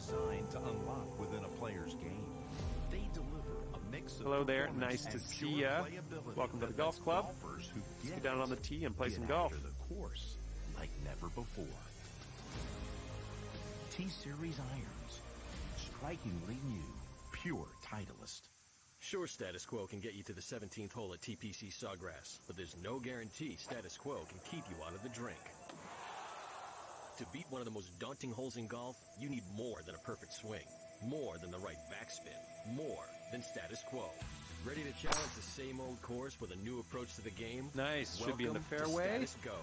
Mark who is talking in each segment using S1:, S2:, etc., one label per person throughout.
S1: designed to unlock within a player's game. They deliver a mix of
S2: Hello there,
S1: performance
S2: nice to
S1: and
S2: see
S1: pure
S2: ya.
S1: playability
S2: Welcome to the
S1: that
S2: golf
S1: lets
S2: club.
S1: golfers who
S2: Let's
S1: get
S2: get down
S1: it
S2: on the tee and play
S1: get
S2: some golf.
S1: after the course like never before. T-Series irons, strikingly new, pure Titleist.
S3: Sure, status quo can get you to the 17th hole at TPC Sawgrass, but there's no guarantee status quo can keep you out of the drink. To beat one of the most daunting holes in golf, you need more than a perfect swing, more than the right backspin, more than status quo. Ready to challenge the same old course with a new approach to the game?
S2: Nice, should be in the
S3: Welcome
S2: fairway.
S3: to Status Go.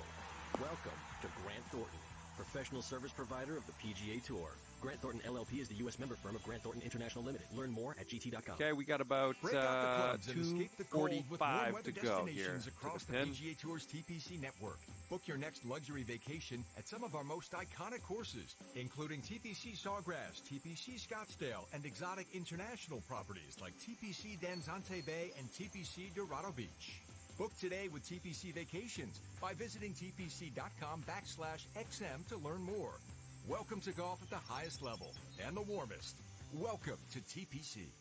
S3: Welcome to Grant Thornton, professional service provider of the PGA Tour. Grant Thornton LLP is the U.S. member firm of Grant Thornton International Limited. Learn more at gt.com.
S2: Okay, we got about
S4: Break out the clubs and escape the cold with warm
S2: 2:45
S4: weather
S2: to go here.
S4: destinations across the PGA Tour's TPC network. Book your next luxury vacation at some of our most iconic courses, including TPC Sawgrass, TPC Scottsdale, and exotic international properties like TPC Danzante Bay and TPC Dorado Beach. Book today with TPC Vacations by visiting tpc.com/XM to learn more. Welcome to golf at the highest level and the warmest. Welcome to TPC.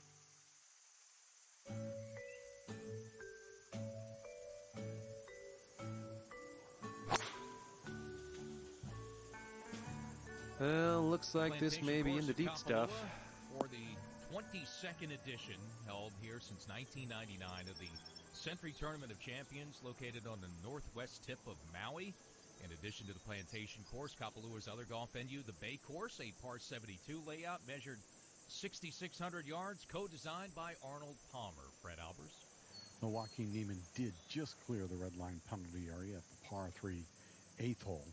S2: Well, looks like this may be in the deep stuff.
S5: For the 22nd edition, held here since 1999, of the Century Tournament of Champions, located on the northwest tip of Maui. In addition to the Plantation Course, Kapalua's other golf venue, the Bay Course, a par 72 layout, measured 6,600 yards, co-designed by Arnold Palmer. Fred Albers.
S6: Well, Joaquin Niemann did just clear the red line penalty area at the par 3 8th hole,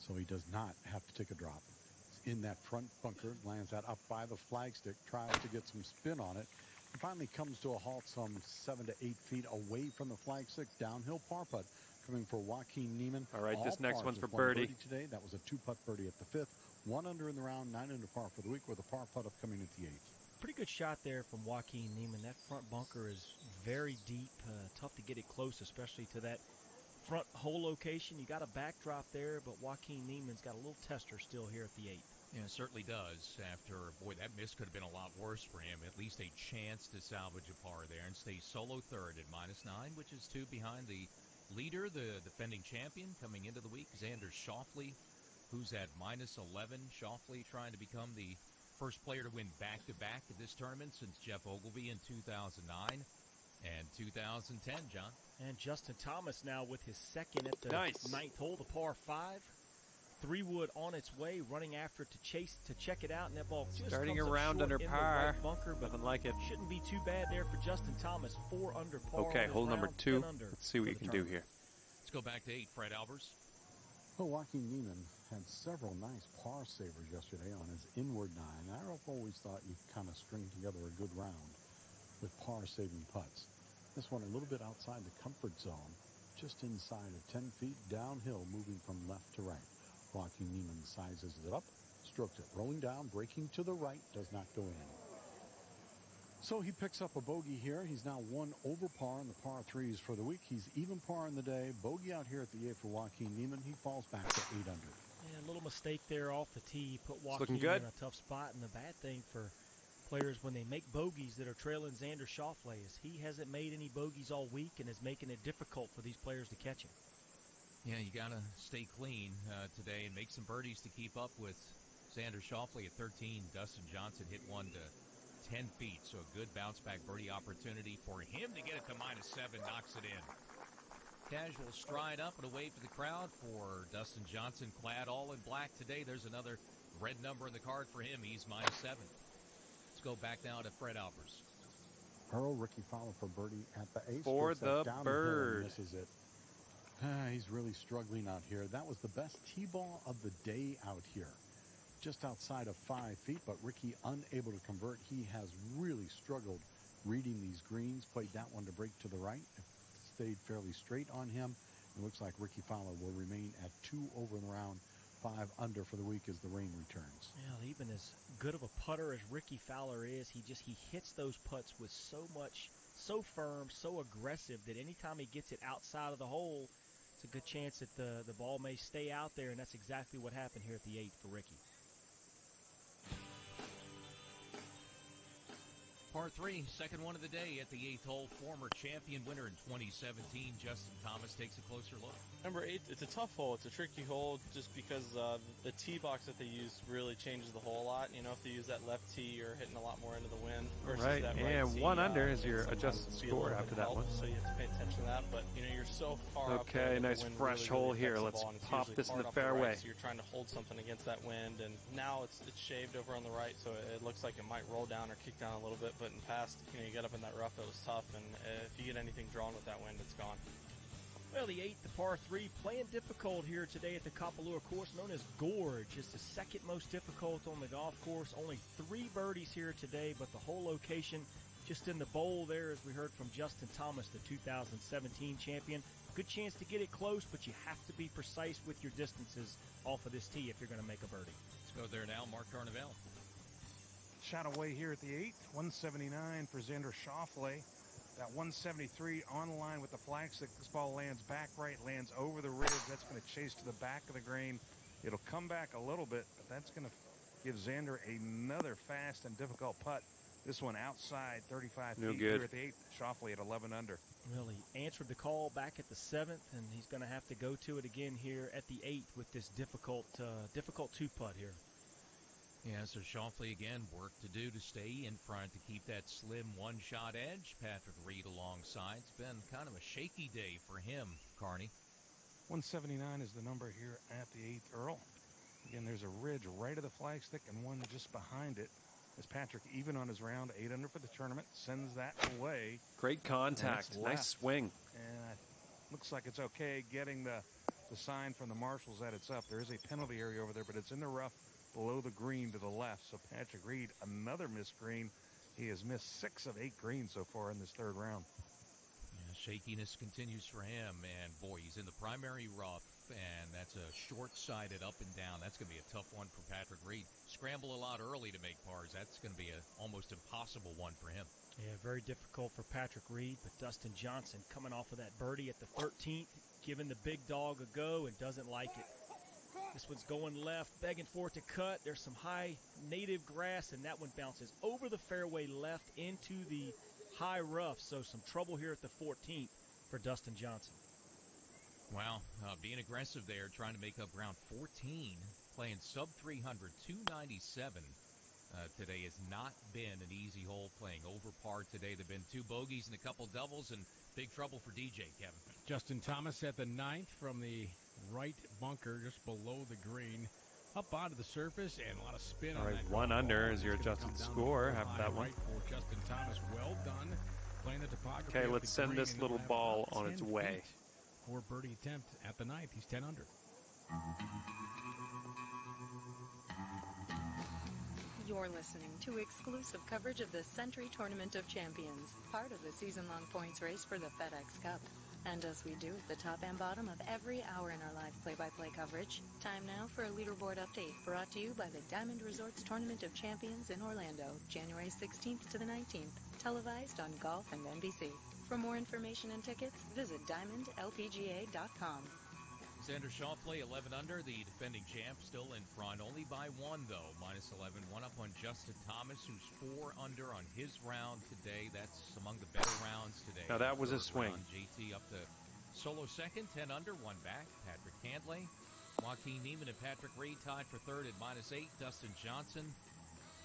S6: so he does not have to take a drop. It's in that front bunker, lands that up by the flagstick, tries to get some spin on it, and finally comes to a halt some 7 to 8 feet away from the flagstick. Downhill par putt coming for Joaquin Niemann.
S2: All right, this next
S6: pars
S2: one's for
S6: with one
S2: birdie.
S6: today. That was a 2-putt birdie at the 5th. 1 under in the round, 9 under par for the week, with a par putt upcoming at the 8th.
S7: Pretty good shot there from Joaquin Niemann. That front bunker is very deep, tough to get it close, especially to that front hole location. You got a backdrop there, but Joaquin Niemann's got a little tester still here at the 8th.
S5: Yeah, it certainly does. After, boy, that miss could have been a lot worse for him. At least a chance to salvage a par there and stay solo third at -9, which is 2 behind the leader, the defending champion coming into the week, Xander Schauffele, who's at -11. Schauffele trying to become the first player to win back-to-back at this tournament since Jeff Ogilvy in 2009 and 2010, John.
S7: And Justin Thomas now with his second at the ninth hole, the par 5. 3-wood on its way, running after it to check it out, and that ball just
S2: starting
S7: comes up
S2: around
S7: short
S2: under
S7: in
S2: par.
S7: the right bunker, but
S2: nothing like it.
S7: Shouldn't be too bad there for Justin Thomas. 4 under par.
S2: Okay, hole number 2.
S7: Under
S2: Let's see what you can do here.
S5: Let's go back to 8, Fred Albers.
S6: Well, Joaquin Niemann had several nice par savers yesterday on his inward 9. I've always thought you kind of string together a good round with par saving putts. This one a little bit outside the comfort zone, just inside of 10 feet downhill, moving from left to right. Joaquin Niemann sizes it up, strokes it, rolling down, breaking to the right, does not go in. So he picks up a bogey here. He's now 1 over par in the par 3s for the week. He's even par in the day. Bogey out here at the 8 for Joaquin Niemann. He falls back to 8 under.
S7: Yeah, a little mistake there off the tee. Put Joaquin
S2: looking good.
S7: in a tough spot. And the bad thing for players when they make bogeys that are trailing Xander Schauffele is he hasn't made any bogeys all week and is making it difficult for these players to catch him.
S5: Yeah, you got to stay clean today and make some birdies to keep up with Xander Schauffele at 13. Dustin Johnson hit one to 10 feet, so a good bounce-back birdie opportunity for him to get it to -7, knocks it in. Casual stride up and a wave to the crowd for Dustin Johnson, clad all in black today. There's another red number in the card for him. He's -7. Let's go back now to Fred Albers.
S6: Earl, Ricky Fowler for birdie at the 8th.
S2: For the bird.
S6: Misses it. He's really struggling out here. That was the best tee ball of the day out here. Just outside of 5 feet, but Ricky unable to convert. He has really struggled reading these greens. Played that one to break to the right. It stayed fairly straight on him. It looks like Ricky Fowler will remain at 2 over in the round, 5 under for the week as the rain returns.
S7: Well, even as good of a putter as Ricky Fowler is, he hits those putts with so firm, so aggressive that anytime he gets it outside of the hole, it's a good chance that the ball may stay out there, and that's exactly what happened here at the 8th for Ricky.
S5: Par 3, second one of the day at the 8th hole. Former champion winner in 2017, Justin Thomas takes a closer look.
S8: Number 8, it's a tough hole. It's a tricky hole just because the tee box that they use really changes the hole a lot. You know, if they use that left tee, you're hitting a lot more into the wind versus
S2: Right,
S8: that right
S2: and
S8: tee.
S2: 1 under is your
S8: sometimes
S2: adjusted
S8: be a
S2: score
S8: little
S2: after
S8: bit
S2: that
S8: help,
S2: one.
S8: So you have to pay attention to that. But, you know, you're so far up there.
S2: Okay,
S8: that
S2: nice
S8: the wind
S2: fresh
S8: really,
S2: hole
S8: really
S2: here.
S8: affects the
S2: Let's
S8: ball, and it's
S2: pop
S8: usually
S2: this in
S8: hard
S2: the
S8: off the
S2: fairway.
S8: right, so you're trying to hold something against that wind. And now it's shaved over on the right, so it looks like it might roll down or kick down a little bit. But in past, you know, you get up in that rough, it was tough. And if you get anything drawn with that wind, it's gone.
S7: Well, the 8th, the par 3, playing difficult here today at the Kapalua course known as Gorge. It's the second most difficult on the golf course. Only 3 birdies here today, but the whole location just in the bowl there, as we heard from Justin Thomas, the 2017 champion. Good chance to get it close, but you have to be precise with your distances off of this tee if you're going to make a birdie.
S5: Let's go there now, Mark Carnevale.
S9: Shot away here at the 8th, 179 for Xander Schauffele. That 173 on the line with the flagstick. This ball lands back right, lands over the ridge. That's going to chase to the back of the green. It'll come back a little bit, but that's going to give Xander another fast and difficult putt. This one outside 35
S2: No
S9: feet
S2: good.
S9: here at the 8th. Schauffele at 11 under.
S7: Well, he answered the call back at the 7th, and he's going to have to go to it again here at the 8th with this difficult 2-putt here.
S5: Yeah, so Schauffele again, work to do to stay in front to keep that slim one-shot edge. Patrick Reed alongside. It's been kind of a shaky day for him, Carney.
S9: 179 is the number here at the 8th, Earl. Again, there's a ridge right of the flagstick and one just behind it. As Patrick, even on his round, 8 under for the tournament, sends that away.
S2: Great contact. Nice swing.
S9: And looks like it's okay getting the sign from the marshals that it's up. There is a penalty area over there, but it's in the rough below the green to the left. So Patrick Reed, another missed green. He has missed 6 of 8 greens so far in this third round.
S5: Yeah, shakiness continues for him, and boy, he's in the primary rough, and that's a short-sided up and down. That's going to be a tough one for Patrick Reed. Scramble a lot early to make pars. That's going to be an almost impossible one for him.
S7: Yeah, very difficult for Patrick Reed, but Dustin Johnson coming off of that birdie at the 13th, giving the big dog a go and doesn't like it. This one's going left, begging for it to cut. There's some high native grass, and that one bounces over the fairway left into the high rough. So some trouble here at the 14th for Dustin Johnson.
S5: Wow, being aggressive there, trying to make up round 14, playing sub-300, 297 today has not been an easy hole, playing over par today. There have been 2 bogeys and a couple doubles, and big trouble for DJ, Kevin.
S10: Justin Thomas at the 9th from the right bunker just below the green. Up onto the surface and a lot of spin on that.
S2: 1 under is your adjusted score after that one.
S10: Right for Justin Thomas. Well done. Playing the topography.
S2: Okay, let's send this little ball on its way.
S10: For birdie attempt at the 9th. He's 10 under.
S11: You're listening to exclusive coverage of the Century Tournament of Champions, part of the season-long points race for the FedEx Cup. And as we do at the top and bottom of every hour in our live play-by-play coverage, time now for a leaderboard update brought to you by the Diamond Resorts Tournament of Champions in Orlando, January 16th to the 19th, televised on Golf and NBC. For more information and tickets, visit DiamondLPGA.com.
S5: Xander Schauffele, 11 under, the defending champ, still in front, only by 1 though, minus 11, 1 up on Justin Thomas, who's 4 under on his round today. That's among the better rounds today.
S2: Now that was a swing.
S5: JT up to solo second, 10 under, 1 back. Patrick Cantlay, Joaquin Niemann and Patrick Reed tied for third at minus 8. Dustin Johnson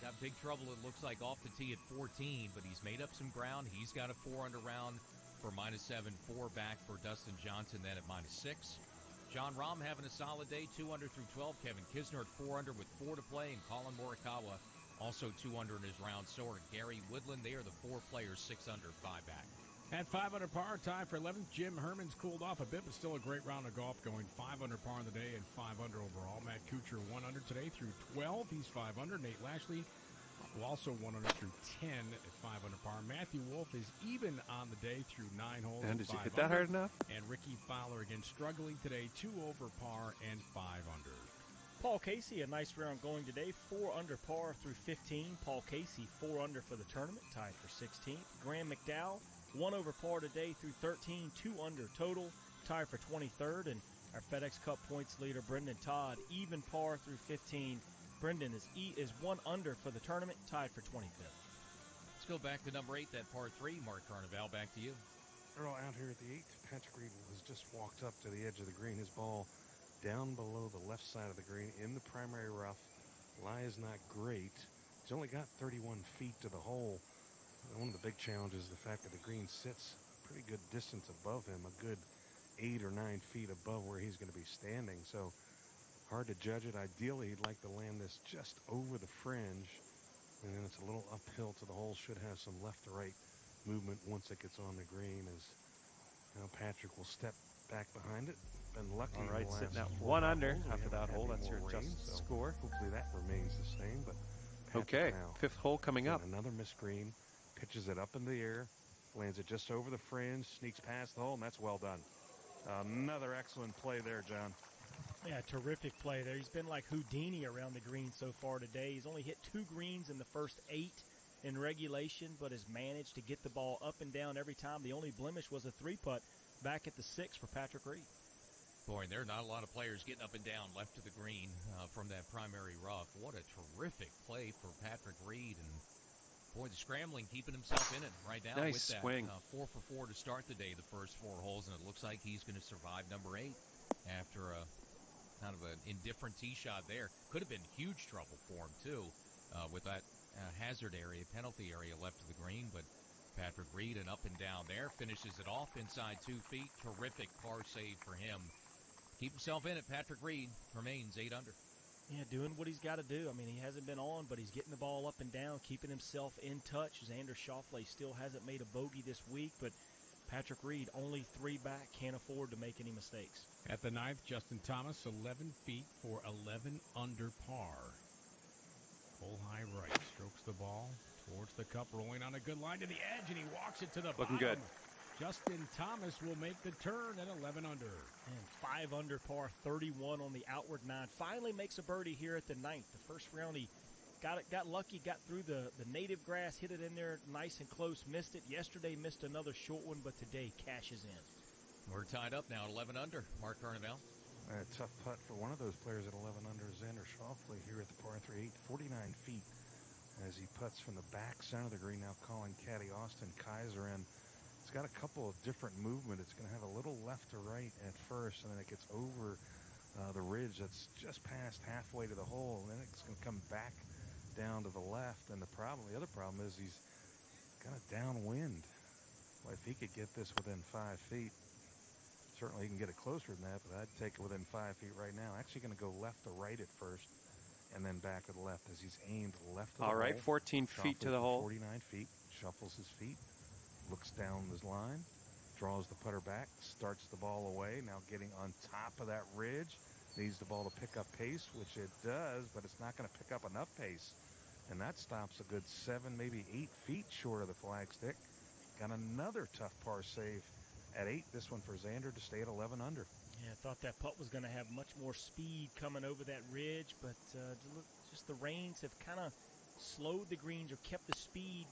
S5: got big trouble, it looks like, off the tee at 14, but he's made up some ground. He's got a 4 under round for minus 7, 4 back for Dustin Johnson, then at minus 6. John Rahm having a solid day, 2 under through 12. Kevin Kisner at 4 under with 4 to play. And Colin Morikawa also 2 under in his round. So are Gary Woodland. They are the 4 players, 6 under, 5 back.
S10: At 5 under par, tie for 11th. Jim Herman's cooled off a bit, but still a great round of golf, going 5 under par in the day and 5 under overall. Matt Kuchar 1 under today through 12. He's 5 under. Nate Lashley also 1 under through 10 at 5 under par. Matthew Wolff is even on the day through 9 holes.
S2: And did you hit that hard enough?
S10: And Ricky Fowler again struggling today, 2 over par and 5 under.
S7: Paul Casey, a nice round going today, 4 under par through 15. Paul Casey, 4 under for the tournament, tied for 16th. Graham McDowell, 1 over par today through 13, 2 under total, tied for 23rd. And our FedEx Cup points leader, Brendan Todd, even par through 15. Brendan is 1 under for the tournament, tied for 25th.
S5: Let's go back to number 8, that par 3. Mark Carnival, back to you.
S9: Earl out here at the 8th. Patrick Reed has just walked up to the edge of the green. His ball down below the left side of the green in the primary rough. Lie is not great. He's only got 31 feet to the hole. And one of the big challenges is the fact that the green sits a pretty good distance above him, a good 8 or 9 feet above where he's going to be standing. So hard to judge it. Ideally, he'd like to land this just over the fringe, and then it's a little uphill to the hole. Should have some left to right movement once it gets on the green, as now Patrick will step back behind it. Been lucky.
S2: All right,
S9: in the last
S2: sitting at
S9: 4
S2: 1 under
S9: holes.
S2: after that hole. That's your adjusted
S9: so
S2: score.
S9: Hopefully that remains the same. But Patrick
S2: Okay,
S9: now,
S2: 5th hole coming up.
S9: Another missed green, pitches it up in the air, lands it just over the fringe, sneaks past the hole, and that's well done. Another excellent play there, John.
S7: Yeah, terrific play there. He's been like Houdini around the green so far today. He's only hit 2 greens in the first 8 in regulation, but has managed to get the ball up and down every time. The only blemish was a 3-putt back at the 6 for Patrick Reed.
S5: Boy, and there are not a lot of players getting up and down left of the green from that primary rough. What a terrific play for Patrick Reed. And, boy, the scrambling, keeping himself in it right now.
S2: Nice
S5: with that,
S2: swing.
S5: 4 for 4 to start the day, the first 4 holes, and it looks like he's going to survive number 8 after a kind of an indifferent tee shot there. Could have been huge trouble for him, too, with that hazard area, penalty area left of the green. But Patrick Reed, and up and down there, finishes it off inside 2 feet. Terrific par save for him. Keep himself in it. Patrick Reed remains 8 under.
S7: Yeah, doing what he's got to do. I mean, he hasn't been on, but he's getting the ball up and down, keeping himself in touch. Xander Schauffele still hasn't made a bogey this week, but Patrick Reed, only 3 back, can't afford to make any mistakes.
S10: At the 9th, Justin Thomas, 11 feet for 11 under par. Hole high right, strokes the ball towards the cup, rolling on a good line to the edge, and he walks it to the
S2: Looking
S10: bottom.
S2: good.
S10: Justin Thomas will make the turn at 11 under.
S7: And 5 under par, 31 on the outward 9. Finally makes a birdie here at the 9th. The first round he got lucky, got through the native grass, hit it in there nice and close, missed it. Yesterday missed another short one, but today cashes in.
S5: We're tied up now at 11 under. Mark Carnival.
S9: A tough putt for one of those players at 11 under, Xander Schauffele, here at the par 3, 49 feet, as he putts from the back center of the green, now calling caddy Austin Kaiser in. It's got a couple of different movement. It's going to have a little left to right at first, and then it gets over the ridge that's just past halfway to the hole, and then it's going to come back down to the left. And the other problem is he's kind of downwind. Well, if he could get this within 5 feet, certainly he can get it closer than that, but I'd take it within 5 feet right now. Actually going to go left to right at first, and then back to the left as he's aimed left to the hole.
S2: All right, 14 feet to the hole.
S9: 49 feet, shuffles his feet, looks down his line, draws the putter back, starts the ball away, now getting on top of that ridge. Needs the ball to pick up pace, which it does, but it's not going to pick up enough pace. And that stops a good 7, maybe 8 feet short of the flagstick. Got another tough par save at 8. This one for Xander to stay at 11 under.
S7: Yeah, I thought that putt was going to have much more speed coming over that ridge, but just the rains have kind of slowed the greens or kept the speed,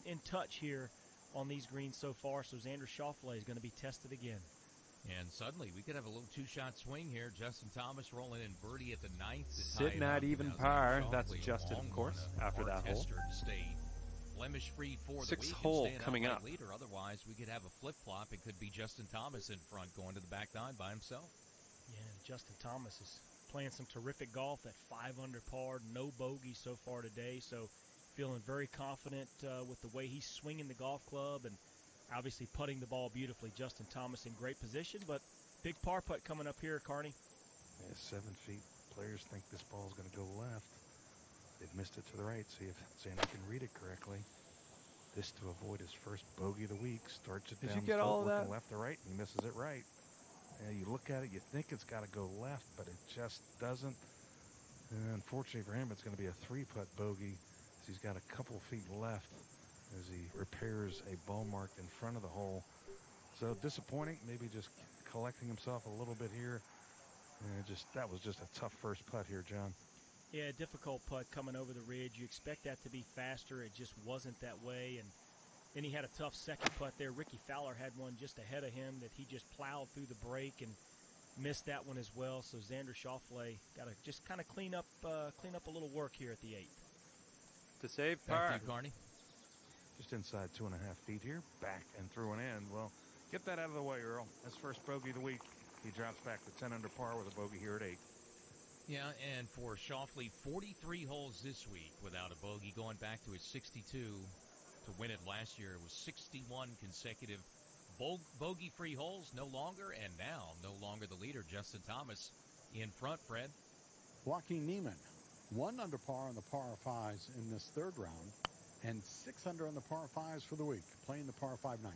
S7: in touch here on these greens so far. So Xander Schauffele is going to be tested again.
S5: And suddenly we could have a little 2-shot swing here. Justin Thomas rolling in birdie at the 9th.
S2: Sitting at even par. That's adjusted, of course, after that hole.
S5: To stay blemish-free for the
S2: 6th
S5: week
S2: hole
S5: and stay an
S2: coming
S5: outright
S2: up.
S5: Leader. Otherwise, we could have a flip-flop. It could be Justin Thomas in front going to the back 9 by himself.
S7: Yeah, and Justin Thomas is playing some terrific golf at 5 under par, no bogey so far today. So feeling very confident with the way he's swinging the golf club and obviously putting the ball beautifully. Justin Thomas in great position, but big par putt coming up here, Carney.
S9: Yeah, 7 feet. Players think this ball's going to go left. They've missed it to the right. See if Xander can read it correctly. This to avoid his first bogey of the week. Starts it
S2: Did
S9: down
S2: you get
S9: the
S2: all of
S9: looking
S2: that?
S9: left to right, and he misses it right. Yeah, you look at it, you think it's got to go left, but it just doesn't. And unfortunately for him, it's going to be a 3-putt bogey. So he's got a couple feet left as he repairs a ball mark in front of the hole. So disappointing, maybe just collecting himself a little bit here. That was just a tough first putt here, John.
S7: Yeah, difficult putt coming over the ridge. You expect that to be faster. It just wasn't that way. And then he had a tough second putt there. Ricky Fowler had one just ahead of him that he just plowed through the break and missed that one as well. So Xander Schauffele got to just kind of clean up a little work here at the 8th.
S2: To save
S5: Back
S2: par.
S5: to you, Carney.
S9: Just inside 2.5 feet here. Back and through and in. Well, get that out of the way, Earl. That's first bogey of the week. He drops back to 10 under par with a bogey here at 8.
S5: Yeah, and for Schauffele, 43 holes this week without a bogey, going back to his 62 to win it last year. It was 61 consecutive bogey-free holes, no longer, and now no longer the leader, Justin Thomas, in front, Fred.
S6: Joaquin Niemann, 1 under par on the par 5s in this third round, and 6 under on the par 5s for the week, playing the par 5 ninth.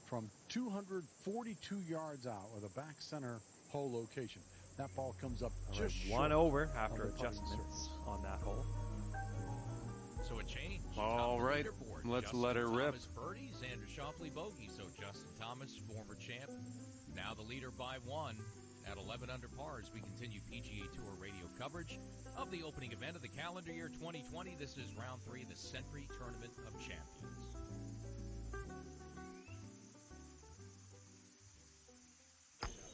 S6: From 242 yards out with a back center hole location. That ball comes up just
S2: one
S6: short
S2: over
S6: of
S2: after
S6: the putting
S2: adjustments
S6: surface.
S2: on that hole.
S5: So a change.
S2: All right, let's
S5: Justin
S2: let it rip.
S5: Thomas birdie, Xander Schauffele bogey. So Justin Thomas, former champ, now the leader by 1 at 11 under par as we continue PGA Tour radio coverage of the opening event of the calendar year 2020. This is round 3 of the Sentry Tournament of Champions.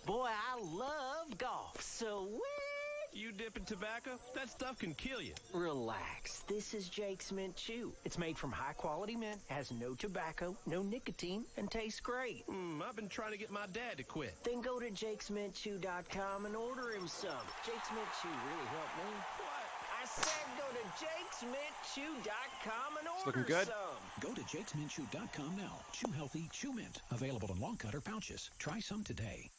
S12: Boy, I love golf. Sweet!
S3: You dipping tobacco? That stuff can kill you.
S12: Relax. This is Jake's Mint Chew. It's made from high-quality mint, has no tobacco, no nicotine, and tastes great.
S3: I've been trying to get my dad to quit.
S12: Then go to jakesmintchew.com and order him some. Jake's Mint Chew really helped me. What? I said go to jakesmintchew.com and order
S2: looking good.
S12: some.
S13: Go to jakesmintchew.com now. Chew healthy, chew mint. Available in long cut or pouches. Try some today.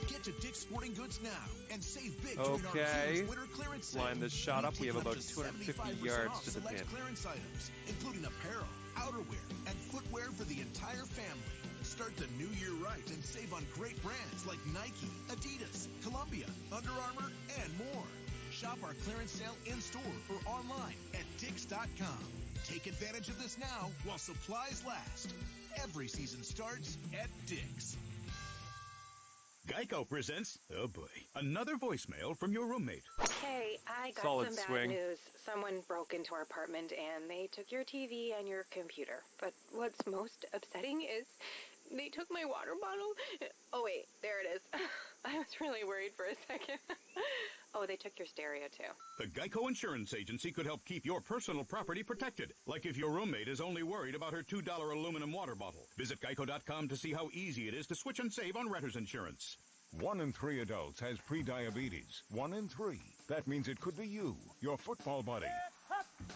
S1: Get to Dick's Sporting Goods now and save big
S2: Okay.
S1: during our huge winter clearance sale.
S2: Line this shot up. We have
S1: Taking
S2: about
S1: up to
S2: 250
S1: 75%
S2: yards
S1: off
S2: to the
S1: select
S2: pin.
S1: clearance items, including apparel, outerwear, and footwear for the entire family. Start the new year right and save on great brands like Nike, Adidas, Columbia, Under Armour, and more. Shop our clearance sale in-store or online at Dicks.com. Take advantage of this now while supplies last. Every season starts at Dick's.
S14: Geico presents, oh boy, another voicemail from your roommate.
S15: Hey, I got
S2: Solid
S15: some bad
S2: swing.
S15: news. Someone broke into our apartment and they took your TV and your computer. But what's most upsetting is they took my water bottle. Oh, wait, there it is. I was really worried for a second. Oh, they took your stereo, too.
S14: The Geico Insurance Agency could help keep your personal property protected, like if your roommate is only worried about her $2 aluminum water bottle. Visit geico.com to see how easy it is to switch and save on renter's insurance.
S16: 1 in 3 adults has prediabetes. 1 in 3. That means it could be you, your football buddy,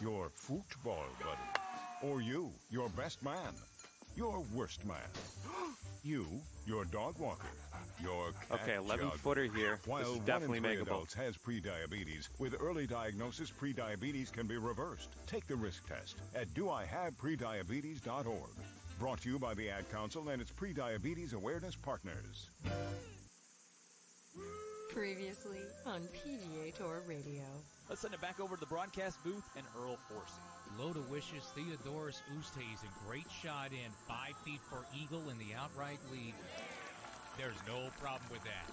S16: your football buddy, or you, your best man, your worst man, you, your dog walker, your cat
S2: Okay, 11-footer here.
S16: While
S2: This is
S16: 1
S2: definitely
S16: in 3
S2: makeable.
S16: adults has prediabetes, with early diagnosis, prediabetes can be reversed. Take the risk test at doihaveprediabetes.org. Brought to you by the Ad Council and its Prediabetes Awareness Partners.
S11: Previously on PGA Tour Radio.
S17: Let's send it back over to the broadcast booth and Earl Forsey.
S5: Lodoicious Theodoros Oosthuizen, a great shot in, 5 feet for eagle in the outright lead. There's no problem with that.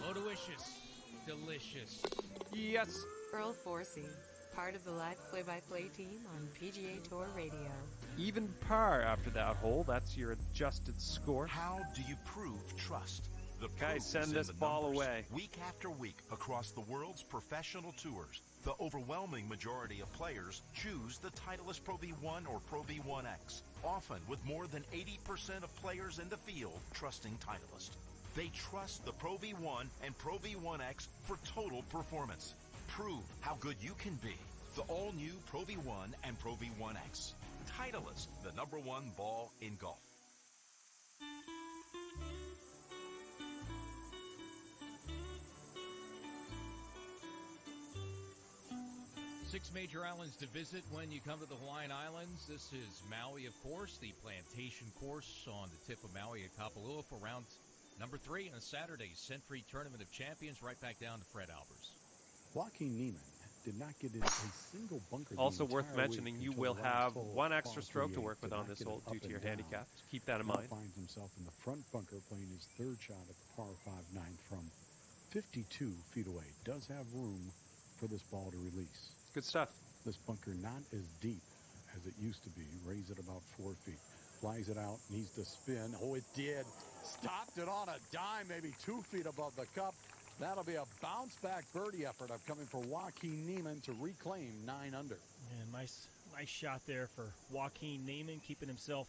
S5: Lodoicious, delicious.
S2: Yes.
S11: Earl Forsey, part of the live play-by-play team on PGA Tour Radio.
S2: Even par after that hole. That's your adjusted score.
S1: How do you prove trust? The
S2: Guys,
S1: proof
S2: send
S1: is in
S2: this
S1: the
S2: ball
S1: numbers.
S2: away.
S1: Week after week, across the world's professional tours, the overwhelming majority of players choose the Titleist Pro V1 or Pro V1X, often with more than 80% of players in the field trusting Titleist. They trust the Pro V1 and Pro V1X for total performance. Prove how good you can be. The all-new Pro V1 and Pro V1X. Titleist, the #1 ball in golf.
S5: Six major islands to visit when you come to the Hawaiian Islands. This is Maui, of course, the plantation course on the tip of Maui at Kapalua for round number 3 on a Saturday Sentry Tournament of Champions, right back down to Fred Albers.
S6: Joaquin Niemann did not get in a single bunker.
S2: Also
S6: the
S2: worth
S6: entire
S2: mentioning,
S6: week
S2: you
S6: until
S2: will
S6: the last
S2: have
S6: hole,
S2: one extra
S6: par
S2: stroke to
S6: 38,
S2: work with
S6: did
S2: on
S6: not
S2: this
S6: get
S2: hole
S6: it up
S2: due to
S6: and
S2: your
S6: down.
S2: handicap. So keep that in
S6: Now
S2: mind.
S6: finds himself in the front bunker playing his third shot at the par 5 ninth from 52 feet away. Does have room for this ball to release.
S2: It's good stuff.
S6: This bunker not as deep as it used to be. Raised it about 4 feet. Flies it out. Needs to spin. Oh, it did. Stopped it on a dime, maybe 2 feet above the cup. That'll be a bounce-back birdie effort coming for Joaquin Niemann to reclaim 9 under.
S7: Yeah, nice shot there for Joaquin Niemann, keeping himself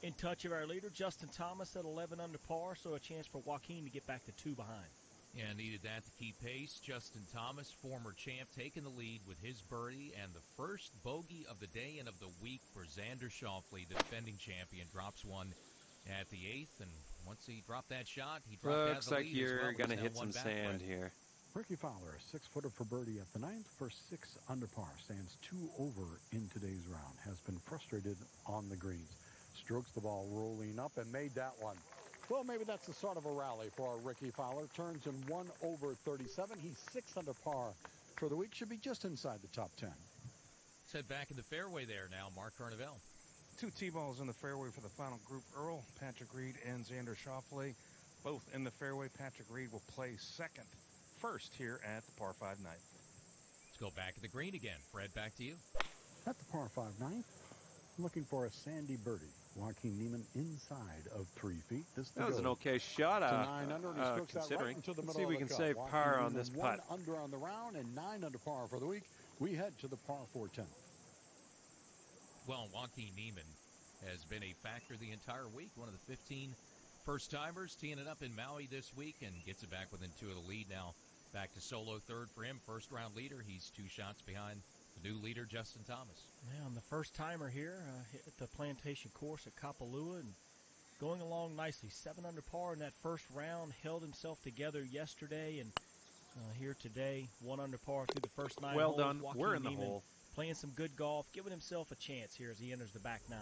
S7: in touch of our leader, Justin Thomas, at 11 under par, so a chance for Joaquin to get back to 2 behind.
S5: Yeah, needed that to keep pace. Justin Thomas, former champ, taking the lead with his birdie, and the first bogey of the day and of the week for Xander Schauffele, the defending champion, drops one at the 8th, and once he dropped that shot, he dropped out of the lead.
S2: Looks like you're
S5: going to
S2: hit some sand here.
S6: Ricky Fowler, a 6-footer for birdie at the 9th for 6 under par, stands 2 over in today's round, has been frustrated on the greens. Strokes the ball rolling up and made that one. Well, maybe that's the start of a rally for our Ricky Fowler. Turns in 1 over 37. He's 6 under par for the week. Should be just inside the top 10.
S5: Let's head back in the fairway there now. Mark Carnevale.
S9: 2 T-balls in the fairway for the final group. Earl, Patrick Reed, and Xander Schauffele, both in the fairway. Patrick Reed will play first here at the par 5 ninth.
S5: Let's go back at the green again. Fred, back to you.
S6: At the par 5 ninth, looking for a sandy birdie. Joaquin Niemann inside of 3 feet.
S2: That was an okay shot,
S6: to 9 under, and he strokes that right into the middle.
S2: Let's see if we can
S6: cup.
S2: save
S6: Joaquin
S2: par on
S6: Niemann
S2: this putt.
S6: 1 under on the round and 9 under par for the week. We head to the par 4 10th.
S5: Well, Joaquin Niemann has been a factor the entire week. One of the 15 first-timers teeing it up in Maui this week and gets it back within 2 of the lead now. Back to solo third for him. First-round leader. He's 2 shots behind the new leader, Justin Thomas.
S7: Yeah, and the first-timer here at the Plantation Course at Kapalua and going along nicely. 7 under par in that first round. Held himself together yesterday and here today. 1 under par through the first 9
S2: well
S7: holes.
S2: Done.
S7: Joaquin
S2: We're in the
S7: Niemann
S2: hole.
S7: Playing some good golf, giving himself a chance here as he enters the back 9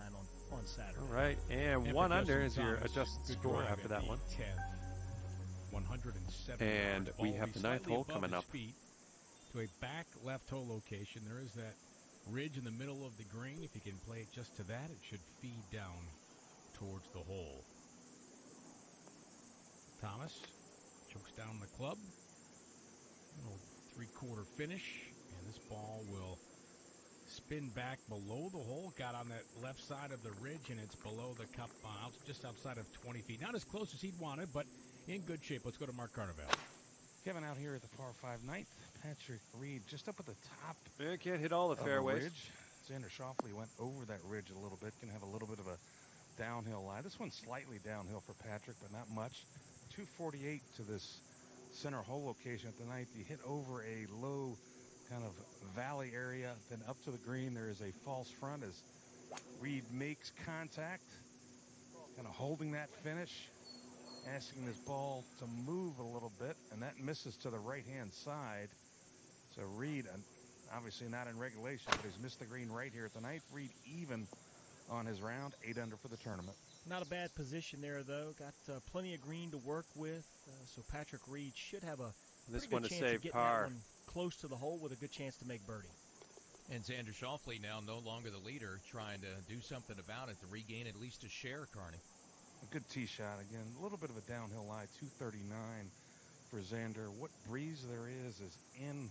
S7: on Saturday.
S2: All right, and 1 under is your adjusted score after that one.
S10: 10th, 107.
S2: And we have the 9th hole coming up.
S10: To a back left hole location. There is that ridge in the middle of the green. If you can play it just to that, it should feed down towards the hole. Thomas chokes down the club. Little 3/4 finish, and this ball will spin back below the hole. Got on that left side of the ridge, and it's below the cup, just outside of 20 feet. Not as close as he'd wanted, but in good shape. Let's go to Mark Carnevale.
S9: Kevin out here at the par 5 ninth. Patrick Reed just up at the top.
S2: You can't hit all the fairways.
S9: Ridge. Xander Schauffele went over that ridge a little bit. Can have a little bit of a downhill lie. This one's slightly downhill for Patrick, but not much. 248 to this center hole location at the 9th. You hit over a low kind of valley area, then up to the green. There is a false front as Reed makes contact, kind of holding that finish, asking this ball to move a little bit, and that misses to the right-hand side. So Reed, obviously not in regulation, but he's missed the green right here at the 9th. Reed even on his round, 8 under for the tournament.
S7: Not a bad position there, though. Got plenty of green to work with, so Patrick Reed should have a
S2: this
S7: pretty
S2: one
S7: good
S2: to
S7: chance
S2: save
S7: of getting
S2: par.
S7: that one close to the hole with a good chance to make birdie.
S5: And Xander Schauffele now no longer the leader, trying to do something about it to regain at least a share, Carney.
S9: A good tee shot again. A little bit of a downhill lie, 239 for Xander. What breeze there is in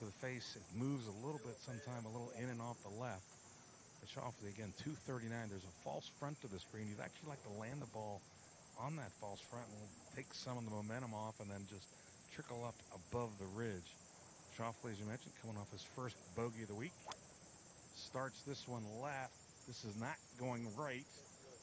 S9: to the face. It moves a little bit sometime, a little in and off the left. But Schauffele, again, 239. There's a false front to the screen. You'd actually like to land the ball on that false front and take some of the momentum off and then just trickle up above the ridge. Schauffele, as you mentioned, coming off his first bogey of the week. Starts this one left. This is not going right.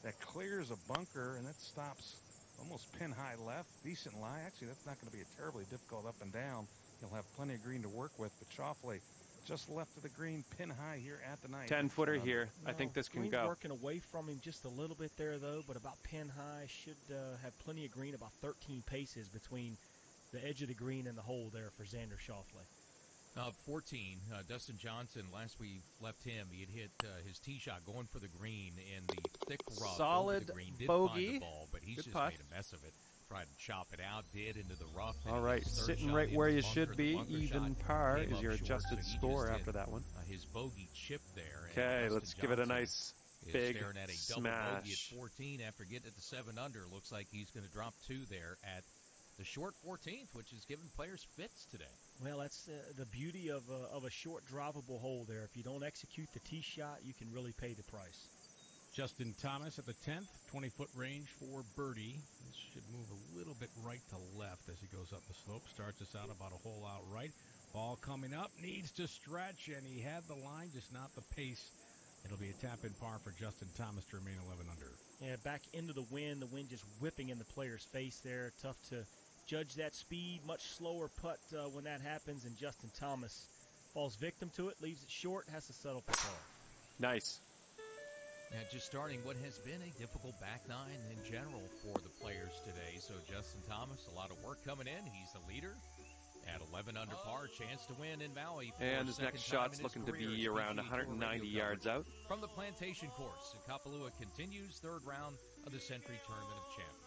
S9: That clears a bunker, and that stops almost pin high left. Decent lie. Actually, that's not going to be a terribly difficult up and down. He'll have plenty of green to work with, but Schauffele just left of the green, pin high here at the 9th.
S2: 10-footer here. I think this can
S7: Green's
S2: go.
S7: Working away from him just a little bit there, though, but about pin high. Should have plenty of green, about 13 paces between the edge of the green and the hole there for Xander Schauffele.
S5: 14, Dustin Johnson, last we left him, he had hit his tee shot going for the green in the thick rough.
S2: Solid
S5: over the green. Did
S2: bogey.
S5: Find the ball, but he's
S2: Good
S5: just
S2: putt.
S5: made a mess of it. Tried to chop it out, did into the rough.
S2: All right, sitting right where you should be. Even par is your adjusted score after that one.
S5: His bogey chip there.
S2: Okay, let's give it a nice big
S5: staring at a double bogey
S2: smash.
S5: at 14 after getting it to 7 under. Looks like he's going to drop 2 there at the short 14th, which is giving players fits today.
S7: Well, that's the beauty of a short drivable hole there. If you don't execute the tee shot, you can really pay the price.
S10: Justin Thomas at the 10th, 20-foot range for birdie. This should move a little bit right to left. left as he goes up the slope. Starts us out about a hole out right. Ball coming up, needs to stretch, and he had the line, just not the pace. It'll be a tap-in par for Justin Thomas to remain 11 under.
S7: Yeah, back into the wind just whipping in the player's face there. Tough to judge that speed. Much slower putt when that happens, and Justin Thomas falls victim to it, leaves it short, has to settle for par.
S2: Nice.
S5: And just starting what has been a difficult back nine in general for the players today. So Justin Thomas, a lot of work coming in. He's the leader at 11 under par, chance to win in Valley.
S2: And his next shot's looking to be around 190 yards out.
S5: From the Plantation Course, Kapalua continues third round of the Century Tournament of Champions.